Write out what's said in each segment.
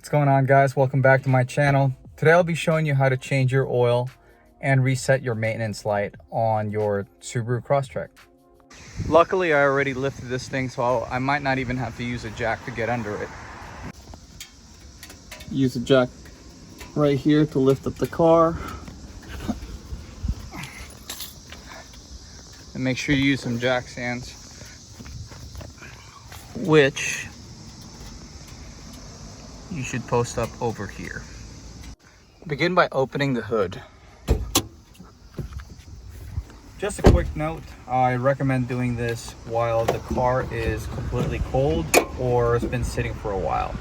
What's going on, guys? Welcome back to my channel. Today I'll be showing you how to change your oil and reset your maintenance light on your Subaru Crosstrek. Luckily I already lifted this thing, so I might not even have to use a jack to get under it. Use a jack right here to lift up the car. And make sure you use some jack stands, which you should post up over here. Begin by opening the hood. Just a quick note, I recommend doing this while the car is completely cold or it's been sitting for a while.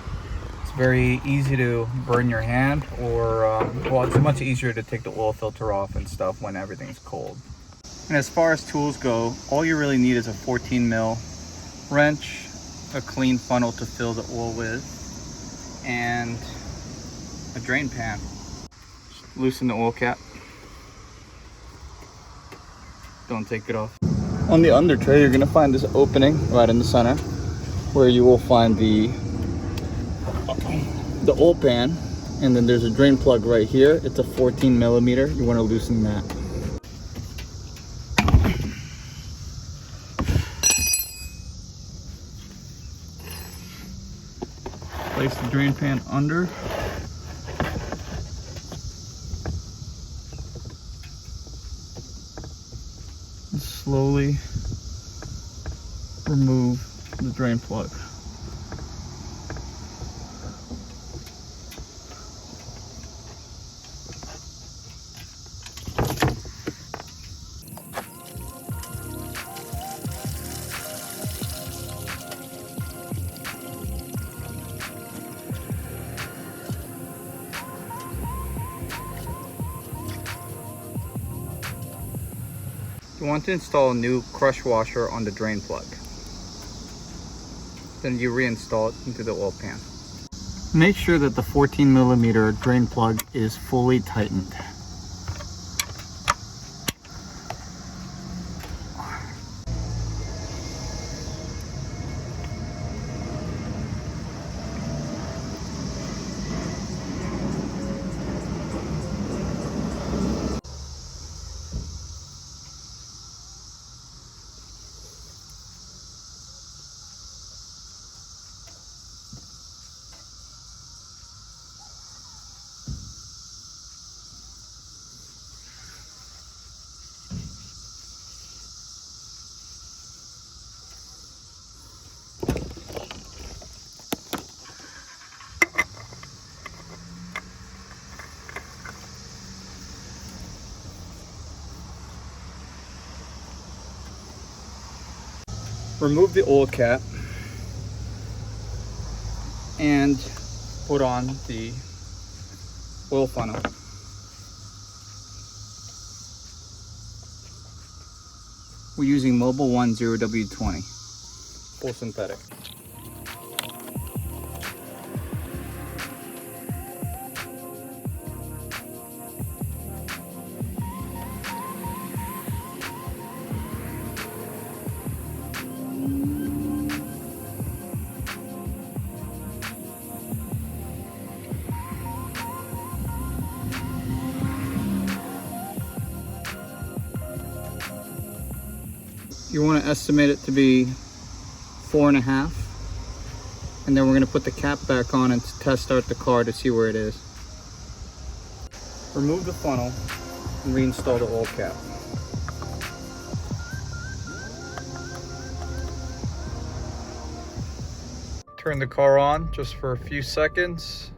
It's very easy to burn your hand, or well, it's much easier to take the oil filter off and stuff when everything's cold. And as far as tools go, all you really need is a 14 mil wrench, a clean funnel to fill the oil with, and a drain pan. Just loosen the oil cap. Don't take it off. On the under tray, you're gonna find this opening right in the center where you will find the oil pan, and then there's a drain plug right here. It's a 14 millimeter. You want to loosen that. Place the drain pan under. And slowly remove the drain plug. You want to install a new crush washer on the drain plug. Then you reinstall it into the oil pan. Make sure that the 14 millimeter drain plug is fully tightened. Remove the oil cap and put on the oil funnel. We're using Mobil 1 0W20 full synthetic. You want to estimate it to be 4.5, and then we're going to put the cap back on and test start the car to see where it is. Remove the funnel and reinstall the oil cap. Turn the car on just for a few seconds.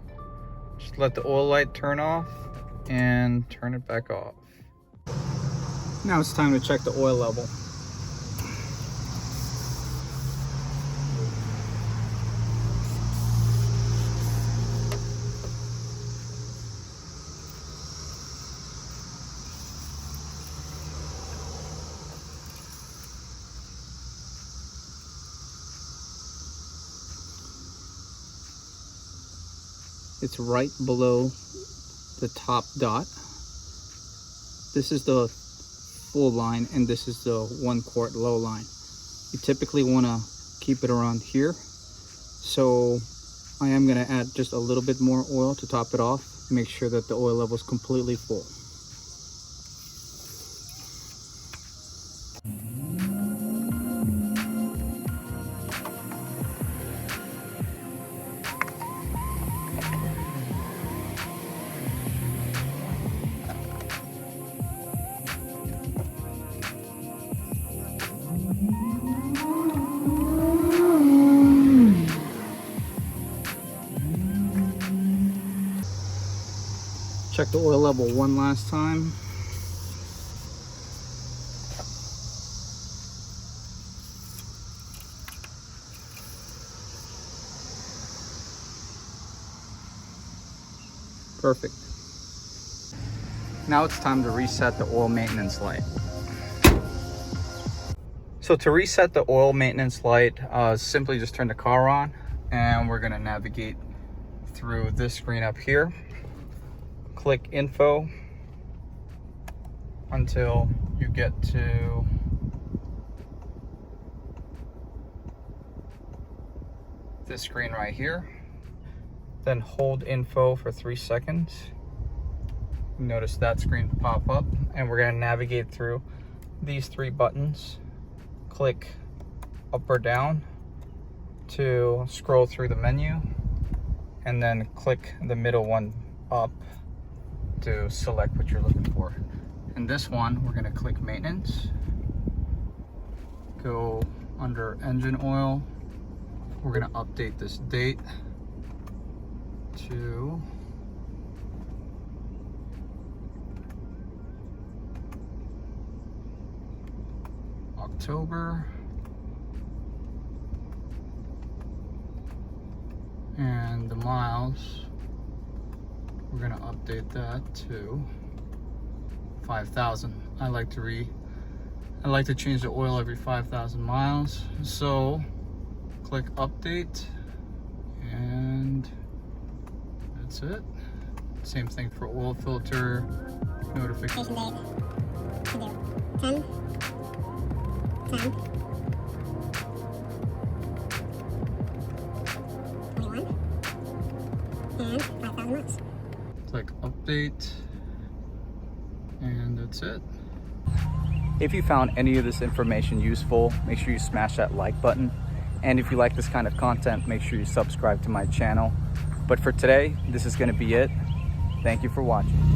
Just let the oil light turn off and turn it back off. Now it's time to check the oil level. It's right below the top dot. This is the full line and this is the 1 quart low line. You typically want to keep it around here. So I am going to add just a little bit more oil to top it off. Make sure that the oil level is completely full. Check the oil level one last time. Perfect. Now it's time to reset the oil maintenance light. So to reset the oil maintenance light, simply just turn the car on, and we're gonna navigate through this screen up here. Click info until you get to this screen right here. Then hold info for 3 seconds. Notice that screen pop up, and we're going to navigate through these 3 buttons. Click up or down to scroll through the menu, and then click the middle one up to select what you're looking for. In this one, we're going to click maintenance, go under engine oil. We're going to update this date to October, and the miles, we're going to update that to 5,000. I like to change the oil every 5,000 miles. So click update, and that's it. Same thing for oil filter notification date. 10, 10, 21, and 5,000 miles. Click update, and that's it. If you found any of this information useful, make sure you smash that like button. And if you like this kind of content, make sure you subscribe to my channel. But for today, this is going to be it. Thank you for watching.